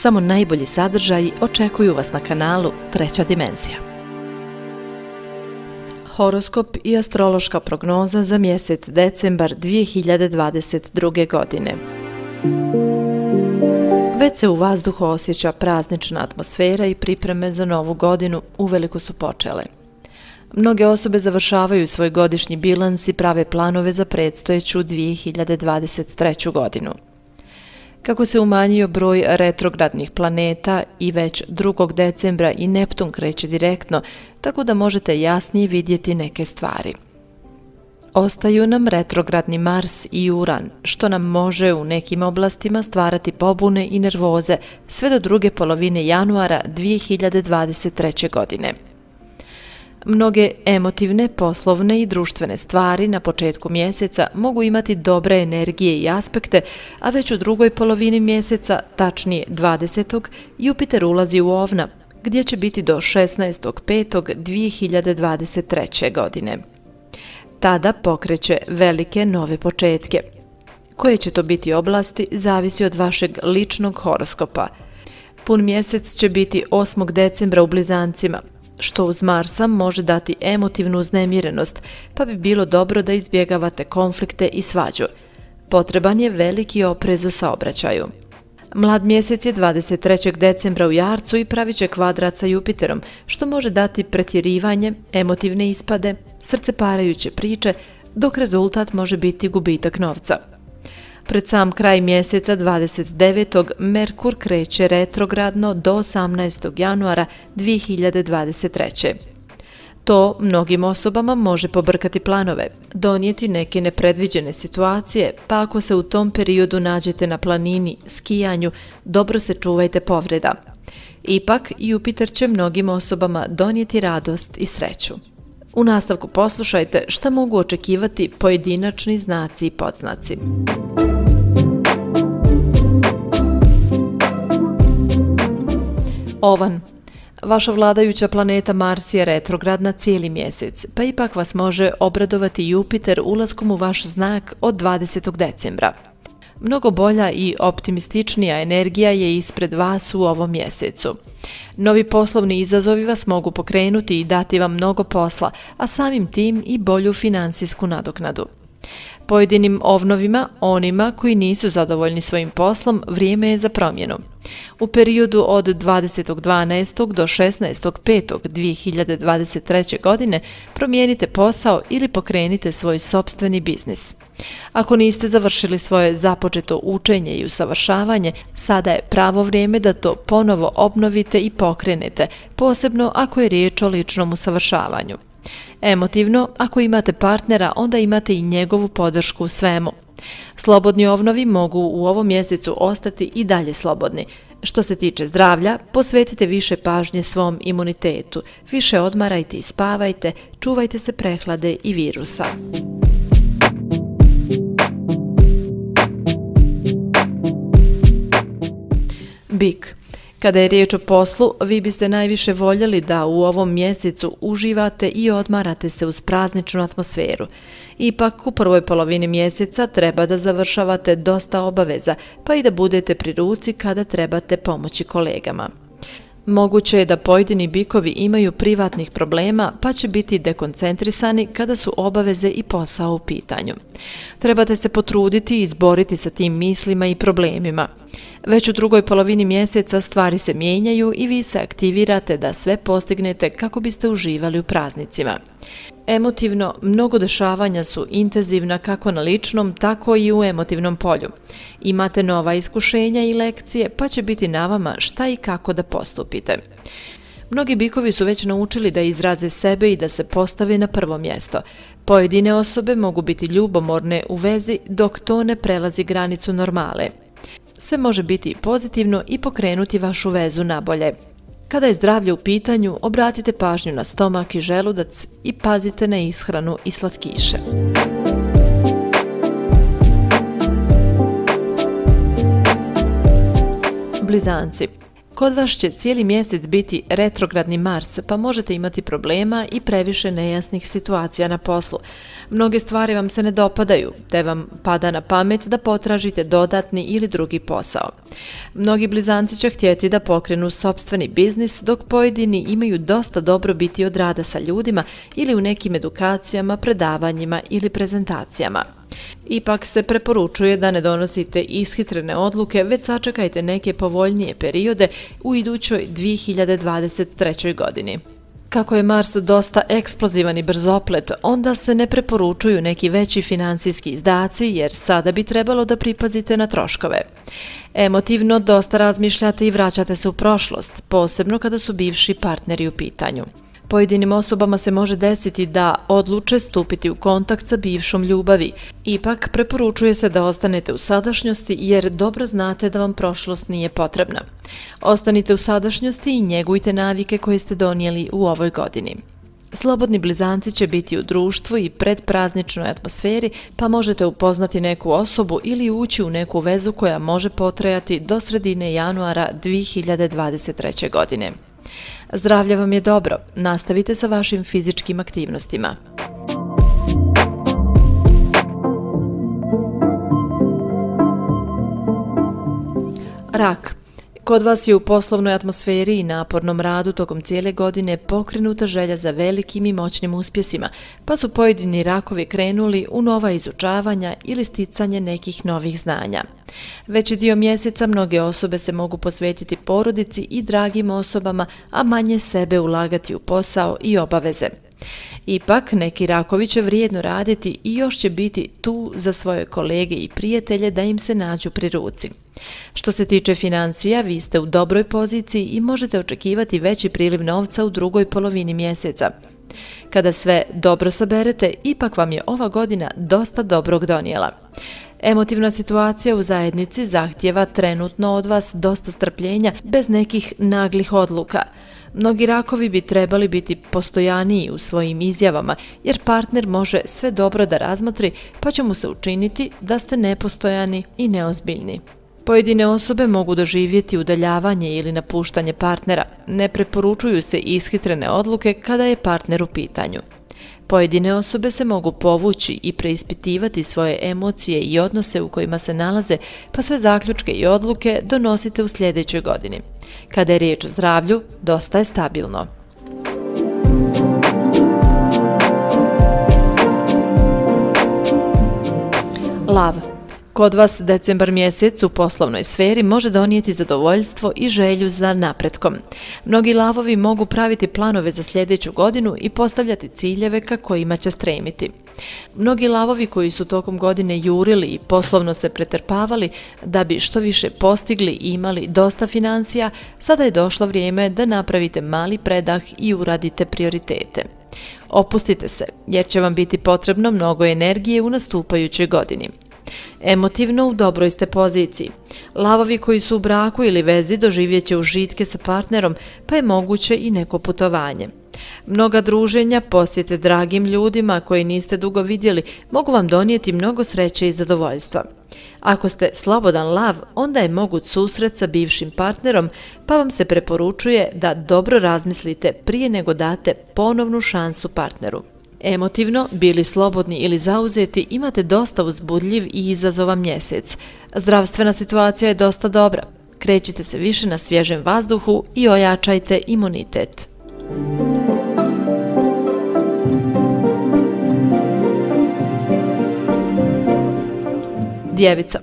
samo najbolji sadržaji očekuju vas na kanalu Treća dimenzija. Horoskop i astrološka prognoza za mjesec decembar 2022. godine. Već se u vazduhu osjeća praznična atmosfera i pripreme za novu godinu uveliko su počele. Mnoge osobe završavaju svoj godišnji bilans i prave planove za predstojeću 2023. godinu. Kako se umanjio broj retrogradnih planeta i već 2. decembra i Neptun kreće direktno, tako da možete jasnije vidjeti neke stvari. Ostaju nam retrogradni Mars i Uran, što nam može u nekim oblastima stvarati pobune i nervoze sve do druge polovine januara 2023. godine. Mnoge emotivne, poslovne i društvene stvari na početku mjeseca mogu imati dobre energije i aspekte, a već u drugoj polovini mjeseca, tačnije 20. Jupiter ulazi u Ovna, gdje će biti do 16.5.2023. godine. Tada pokreće velike nove početke. Koje će to biti oblasti zavisi od vašeg ličnog horoskopa. Pun mjesec će biti 8. decembra u Blizancima, što uz Marsa može dati emotivnu uznemirenost, pa bi bilo dobro da izbjegavate konflikte i svađu. Potreban je veliki oprez u saobraćaju. Mlad mjesec je 23. decembra u Jarcu i pravit će kvadrat sa Jupiterom, što može dati pretjerivanje, emotivne ispade, srceparajuće priče, dok rezultat može biti gubitak novca. Pred sam kraj mjeseca 29. Merkur kreće retrogradno do 18. januara 2023. To mnogim osobama može pobrkati planove, donijeti neke nepredviđene situacije, pa ako se u tom periodu nađete na planini, skijanju, dobro se čuvajte povreda. Ipak, Jupiter će mnogim osobama donijeti radost i sreću. U nastavku poslušajte šta mogu očekivati pojedinačni znaci i podznaci. Ovan. Vaša vladajuća planeta Mars je retrogradna cijeli mjesec, pa ipak vas može obradovati Jupiter ulaskom u vaš znak od 20. decembra. Mnogo bolja i optimističnija energija je ispred vas u ovom mjesecu. Novi poslovni izazovi vas mogu pokrenuti i dati vam mnogo posla, a samim tim i bolju financijsku nadoknadu. Pojedinim ovnovima, onima koji nisu zadovoljni svojim poslom, vrijeme je za promjenu. U periodu od 20.12. do 16.5.2023. godine promijenite posao ili pokrenite svoj sopstveni biznis. Ako niste završili svoje započeto učenje i usavršavanje, sada je pravo vrijeme da to ponovo obnovite i pokrenete, posebno ako je riječ o ličnom usavršavanju. Emotivno, ako imate partnera, onda imate i njegovu podršku u svemu. Slobodni ovnovi mogu u ovom mjesecu ostati i dalje slobodni. Što se tiče zdravlja, posvetite više pažnje svom imunitetu, više odmarajte i spavajte, čuvajte se prehlade i virusa. Bik. Kada je riječ o poslu, vi biste najviše voljeli da u ovom mjesecu uživate i odmarate se uz prazničnu atmosferu. Ipak, u prvoj polovini mjeseca treba da završavate dosta obaveza, pa i da budete pri ruci kada trebate pomoći kolegama. Moguće je da pojedini bikovi imaju privatnih problema, pa će biti dekoncentrisani kada su obaveze i posao u pitanju. Trebate se potruditi i izboriti sa tim mislima i problemima. Već u drugoj polovini mjeseca stvari se mijenjaju i vi se aktivirate da sve postignete kako biste uživali u praznicima. Emotivno, mnogo dešavanja su intenzivna kako na ličnom, tako i u emotivnom polju. Imate nova iskušenja i lekcije, pa će biti na vama šta i kako da postupite. Mnogi bikovi su već naučili da izraze sebe i da se postave na prvo mjesto. Pojedine osobe mogu biti ljubomorne u vezi dok to ne prelazi granicu normale. Sve može biti pozitivno i pokrenuti vašu vezu nabolje. Kada je zdravlje u pitanju, obratite pažnju na stomak i želudac i pazite na ishranu i slatkiše. Blizanci. Kod vas će cijeli mjesec biti retrogradni Mars, pa možete imati problema i previše nejasnih situacija na poslu. Mnoge stvari vam se ne dopadaju, te vam pada na pamet da potražite dodatni ili drugi posao. Mnogi blizanci će htjeti da pokrenu sopstveni biznis, dok pojedini imaju dosta dobrobiti od rada sa ljudima ili u nekim edukacijama, predavanjima ili prezentacijama. Ipak se preporučuje da ne donosite ishitrene odluke, već sačekajte neke povoljnije periode u idućoj 2023. godini. Kako je Mars dosta eksplozivan i brzoplet, onda se ne preporučuju neki veći finansijski izdaci jer sada bi trebalo da pripazite na troškove. Emotivno dosta razmišljate i vraćate se u prošlost, posebno kada su bivši partneri u pitanju. Pojedinim osobama se može desiti da odluče stupiti u kontakt sa bivšom ljubavi. Ipak preporučuje se da ostanete u sadašnjosti jer dobro znate da vam prošlost nije potrebna. Ostanite u sadašnjosti i njegujte navike koje ste donijeli u ovoj godini. Slobodni blizanci će biti u društvu i predprazničnoj atmosferi, pa možete upoznati neku osobu ili ući u neku vezu koja može potrajati do sredine januara 2023. godine. Zdravlje vam je dobro, nastavite sa vašim fizičkim aktivnostima. Rak. Kod vas je u poslovnoj atmosferi i napornom radu tokom cijele godine pokrenuta želja za velikim i moćnim uspjesima, pa su pojedini rakovi krenuli u nova izučavanja ili sticanje nekih novih znanja. Veći dio mjeseca mnoge osobe se mogu posvetiti porodici i dragim osobama, a manje sebe ulagati u posao i obaveze. Ipak, neki rakovi će vrijedno raditi i još će biti tu za svoje kolege i prijatelje da im se nađu pri ruci. Što se tiče financija, vi ste u dobroj poziciji i možete očekivati veći priliv novca u drugoj polovini mjeseca. Kada sve dobro saberete, ipak vam je ova godina dosta dobrog donijela. Emotivna situacija u zajednici zahtjeva trenutno od vas dosta strpljenja bez nekih naglih odluka. Mnogi rakovi bi trebali biti postojaniji u svojim izjavama, jer partner može sve dobro da razmotri, pa će mu se učiniti da ste nepostojani i neozbiljni. Pojedine osobe mogu doživjeti udaljavanje ili napuštanje partnera. Ne preporučuju se ishitrene odluke kada je partner u pitanju. Pojedine osobe se mogu povući i preispitivati svoje emocije i odnose u kojima se nalaze, pa sve zaključke i odluke donosite u sljedećoj godini. Kada je riječ o zdravlju, dosta je stabilno. Lav. Kod vas decembar mjesec u poslovnoj sferi može donijeti zadovoljstvo i želju za napretkom. Mnogi lavovi mogu praviti planove za sljedeću godinu i postavljati ciljeve ka kojima će stremiti. Mnogi lavovi koji su tokom godine jurili i poslovno se pretrpavali da bi što više postigli i imali dosta financija, sada je došlo vrijeme da napravite mali predah i uradite prioritete. Opustite se, jer će vam biti potrebno mnogo energije u nastupajućoj godini. Emotivno u dobroj ste poziciji. Lavovi koji su u braku ili vezi doživjet će užitke sa partnerom, pa je moguće i neko putovanje. Mnoga druženja, posjete dragim ljudima koje niste dugo vidjeli, mogu vam donijeti mnogo sreće i zadovoljstva. Ako ste slobodan lav, onda je moguć susret sa bivšim partnerom, pa vam se preporučuje da dobro razmislite prije nego date ponovnu šansu partneru. Emotivno, bili slobodni ili zauzeti, imate dosta uzbudljiv i izazovan mjesec. Zdravstvena situacija je dosta dobra. Krećite se više na svježem vazduhu i ojačajte imunitet. Djevica.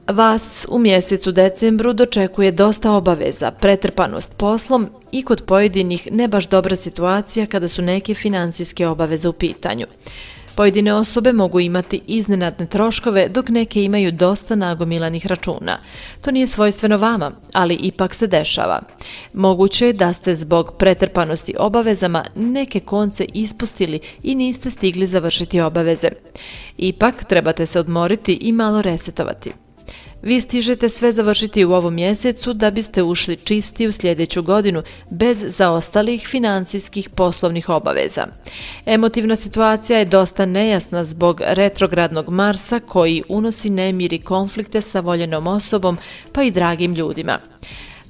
Vas u mjesecu decembru dočekuje dosta obaveza, pretrpanost poslom i kod pojedinih ne baš dobra situacija kada su neke financijske obaveze u pitanju. Pojedine osobe mogu imati iznenadne troškove, dok neke imaju dosta nagomilanih računa. To nije svojstveno vama, ali ipak se dešava. Moguće je da ste zbog pretrpanosti obavezama neke konce ispustili i niste stigli završiti obaveze. Ipak trebate se odmoriti i malo resetovati. Vi stižete sve završiti u ovom mjesecu da biste ušli čisti u sljedeću godinu bez zaostalih financijskih poslovnih obaveza. Emotivna situacija je dosta nejasna zbog retrogradnog Marsa koji unosi nemir i konflikte sa voljenom osobom pa i dragim ljudima.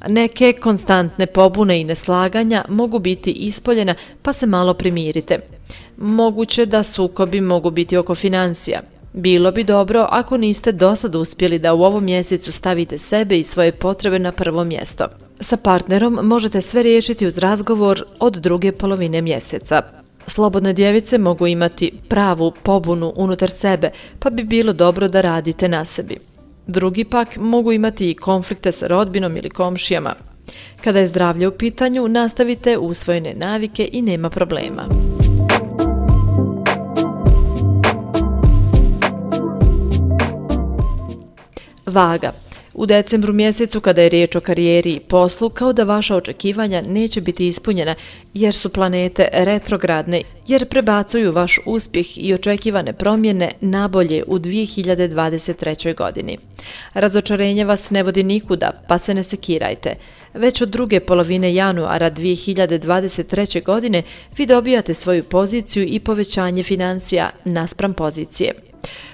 Neke konstantne pobune i neslaganja mogu biti ispoljena, pa se malo primirite. Moguće da sukobi mogu biti oko financija. Bilo bi dobro ako niste dosad uspjeli da u ovom mjesecu stavite sebe i svoje potrebe na prvo mjesto. Sa partnerom možete sve riješiti uz razgovor od druge polovine mjeseca. Slobodne djevice mogu imati pravu pobunu unutar sebe, pa bi bilo dobro da radite na sebi. Drugi pak mogu imati i konflikte sa rodbinom ili komšijama. Kada je zdravlje u pitanju, nastavite usvojene navike i nema problema. Vaga. U decembru mjesecu, kada je riječ o karijeri i poslu, kao da vaša očekivanja neće biti ispunjena jer su planete retrogradne, jer prebacuju vaš uspjeh i očekivane promjene nabolje u 2023. godini. Razočarenje vas ne vodi nikuda, pa se ne sekirajte. Već od druge polovine januara 2023. godine vi dobijate svoju poziciju i povećanje financija naspram pozicije.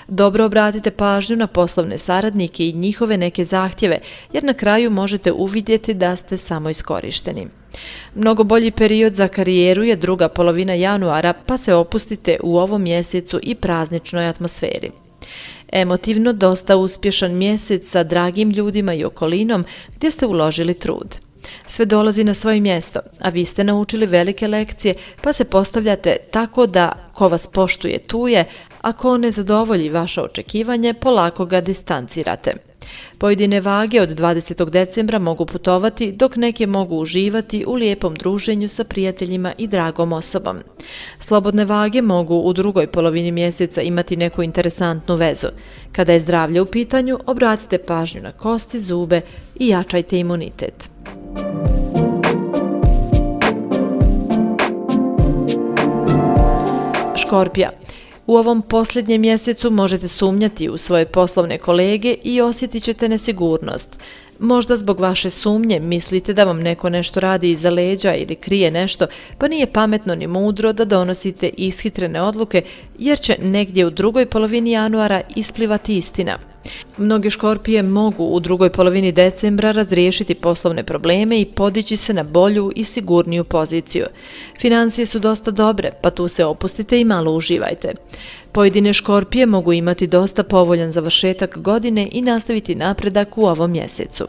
Dobro obratite pažnju na poslovne saradnike i njihove neke zahtjeve, jer na kraju možete uvidjeti da ste samo iskorišteni. Mnogo bolji period za karijeru je druga polovina januara, pa se opustite u ovom mjesecu i prazničnoj atmosferi. Emotivno dosta uspješan mjesec sa dragim ljudima i okolinom gdje ste uložili trud. Sve dolazi na svoje mjesto, a vi ste naučili velike lekcije, pa se postavljate tako da ko vas poštuje tu je, a ko ne zadovolji vaše očekivanje, polako ga distancirate. Pojedine vage od 20. decembra mogu putovati, dok neke mogu uživati u lijepom druženju sa prijateljima i dragom osobom. Slobodne vage mogu u drugoj polovini mjeseca imati neku interesantnu vezu. Kada je zdravlje u pitanju, obratite pažnju na kosti, zube i jačajte imunitet. Škorpija. U ovom posljednjem mjesecu možete sumnjati u svoje poslovne kolege i osjetit ćete nesigurnost. Možda zbog vaše sumnje mislite da vam neko nešto radi iza leđa ili krije nešto, pa nije pametno ni mudro da donosite ishitrene odluke, jer će negdje u drugoj polovini januara isplivati istina. Mnoge škorpije mogu u drugoj polovini decembra razriješiti poslovne probleme i podići se na bolju i sigurniju poziciju. Financije su dosta dobre, pa tu se opustite i malo uživajte. Pojedine škorpije mogu imati dosta povoljan završetak godine i nastaviti napredak u ovom mjesecu.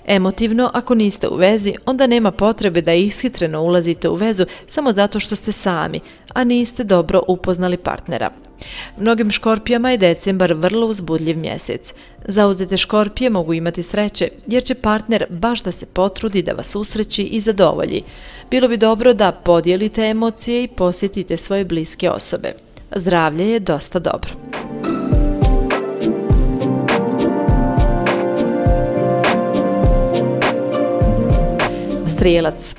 Emotivno, ako niste u vezi, onda nema potrebe da ishitreno ulazite u vezu samo zato što ste sami, a niste dobro upoznali partnera. Mnogim škorpijama je decembar vrlo uzbudljiv mjesec. Zauzete škorpije mogu imati sreće, jer će partner baš da se potrudi da vas usreći i zadovolji. Bilo bi dobro da podijelite emocije i posjetite svoje bliske osobe. Zdravlje je dosta dobro. Strijelac.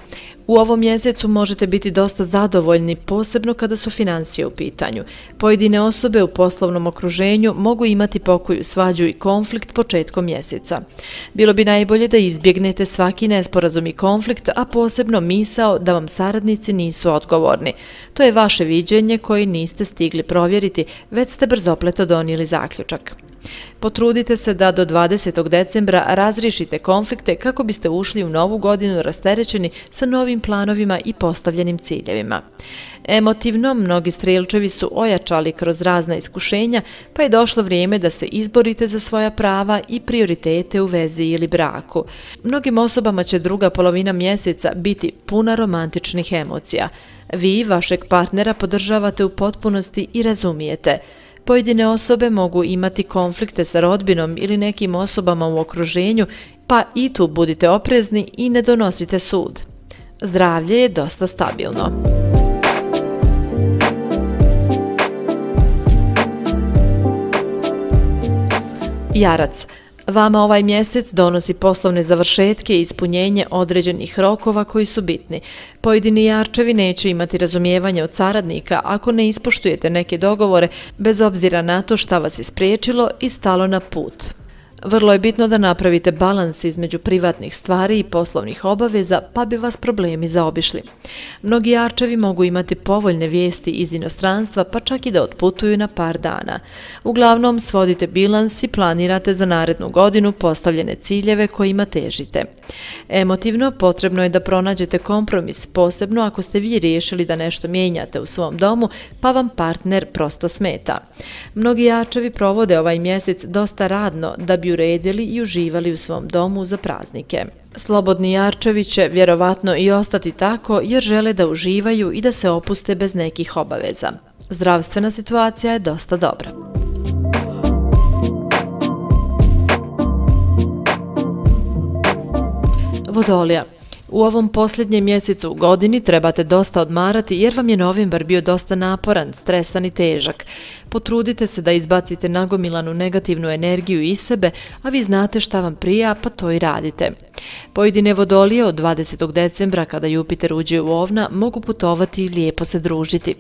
U ovom mjesecu možete biti dosta zadovoljni, posebno kada su financije u pitanju. Pojedine osobe u poslovnom okruženju mogu imati pokoju svađu i konflikt početkom mjeseca. Bilo bi najbolje da izbjegnete svaki nesporazum i konflikt, a posebno misao da vam saradnici nisu odgovorni. To je vaše viđenje koje niste stigli provjeriti, već ste brzopleto donijeli zaključak. Potrudite se da do 20. decembra razriješite konflikte kako biste ušli u novu godinu rasterećeni sa novim planovima i postavljenim ciljevima. Emotivno, mnogi strijelčevi su ojačali kroz razna iskušenja, pa je došlo vrijeme da se izborite za svoja prava i prioritete u vezi ili braku. Mnogim osobama će druga polovina mjeseca biti puna romantičnih emocija. Vi vašeg partnera podržavate u potpunosti i razumijete. Pojedine osobe mogu imati konflikte sa rodbinom ili nekim osobama u okruženju, pa i tu budite oprezni i ne donosite sud. Zdravlje je dosta stabilno. Jarac. Vama ovaj mjesec donosi poslovne završetke i ispunjenje određenih rokova koji su bitni. Pojedini jarčevi neće imati razumijevanje od saradnika ako ne ispoštujete neke dogovore, bez obzira na to šta vas je spriječilo i stalo na put. Vrlo je bitno da napravite balans između privatnih stvari i poslovnih obaveza, pa bi vas problemi zaobišli. Mnogi jarčevi mogu imati povoljne vijesti iz inostranstva, pa čak i da otputuju na par dana. Uglavnom, svodite bilans i planirate za narednu godinu postavljene ciljeve kojima težite. Emotivno, potrebno je da pronađete kompromis, posebno ako ste vi riješili da nešto mijenjate u svom domu, pa vam partner prosto smeta. Mnogi jarčevi provode ovaj mjesec dosta radno da bi uredili i uživali u svom domu za praznike. Slobodni jarčevi će vjerovatno i ostati tako jer žele da uživaju i da se opuste bez nekih obaveza. Zdravstvena situacija je dosta dobra. Vodolija. U ovom posljednjem mjesecu u godini trebate dosta odmarati jer vam je novembar bio dosta naporan, stresan i težak. Potrudite se da izbacite nagomilanu negativnu energiju iz sebe, a vi znate šta vam prija, pa to i radite. Pojedine vodolije od 20. decembra, kada Jupiter uđe u Ovna, mogu putovati i lijepo se družiti.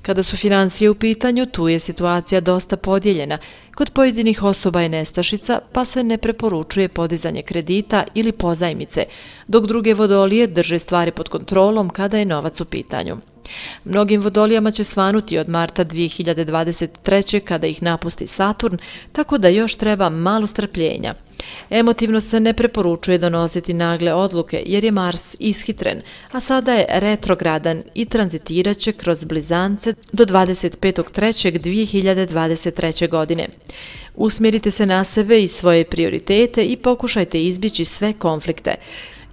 Kada su financije u pitanju, tu je situacija dosta podijeljena. Kod pojedinih osoba je nestašica, pa se ne preporučuje podizanje kredita ili pozajmice, dok druge vodolije drže stvari pod kontrolom kada je novac u pitanju. Mnogim vodolijama će svanuti od marta 2023. kada ih napusti Saturn, tako da još treba malo strpljenja. Emotivno se ne preporučuje donositi nagle odluke jer je Mars ishitren, a sada je retrogradan i tranzitirat će kroz blizance do 25.3.2023. godine. Usmjerite se na sebe i svoje prioritete i pokušajte izbjeći sve konflikte.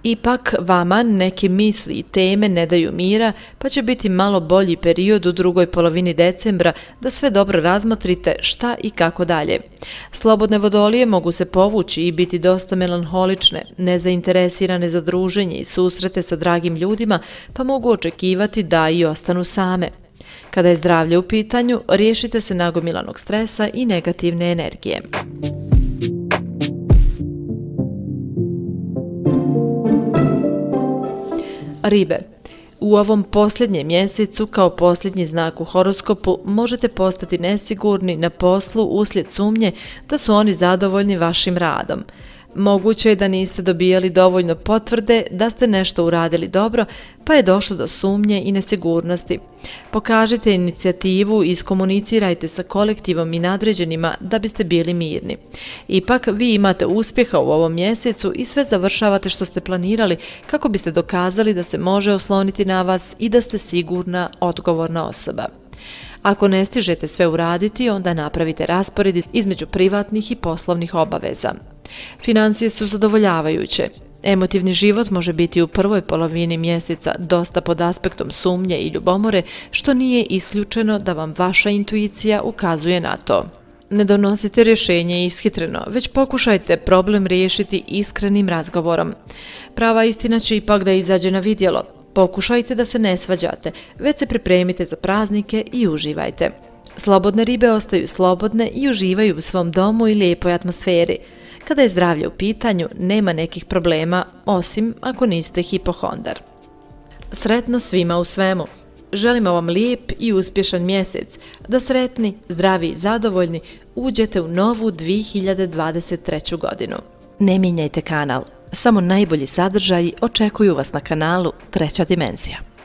Ipak, vama neke misli i teme ne daju mira, pa će biti malo bolji period u drugoj polovini decembra da sve dobro razmotrite šta i kako dalje. Slobodne vodolije mogu se povući i biti dosta melanholične, nezainteresirane za druženje i susrete sa dragim ljudima, pa mogu očekivati da i ostanu same. Kada je zdravlje u pitanju, riješite se nagomilanog stresa i negativne energije. Ribe. U ovom posljednjem mjesecu, kao posljednji znak u horoskopu, možete postati nesigurni na poslu uslijed sumnje da su oni zadovoljni vašim radom. Moguće je da niste dobijali dovoljno potvrde da ste nešto uradili dobro, pa je došlo do sumnje i nesigurnosti. Pokažite inicijativu i iskomunicirajte sa kolektivom i nadređenima da biste bili mirni. Ipak, vi imate uspjeha u ovom mjesecu i sve završavate što ste planirali kako biste dokazali da se može osloniti na vas i da ste sigurna, odgovorna osoba. Ako ne stižete sve uraditi, onda napravite raspored između privatnih i poslovnih obaveza. Financije su zadovoljavajuće. Emotivni život može biti u prvoj polovini mjeseca dosta pod aspektom sumnje i ljubomore, što nije isključeno da vam vaša intuicija ukazuje na to. Ne donosite rješenje ishitreno, već pokušajte problem riješiti iskrenim razgovorom. Prava istina će ipak da izađe na vidjelo. Pokušajte da se ne svađate, već se pripremite za praznike i uživajte. Slobodne ribe ostaju slobodne i uživaju u svom domu i lijepoj atmosferi. Kada je zdravlje u pitanju, nema nekih problema, osim ako niste hipohondar. Sretno svima u svemu! Želimo vam lijep i uspješan mjesec, da sretni, zdravi i zadovoljni uđete u novu 2023. godinu. Ne mijenjajte kanal, samo najbolji sadržaji očekuju vas na kanalu Treća dimenzija.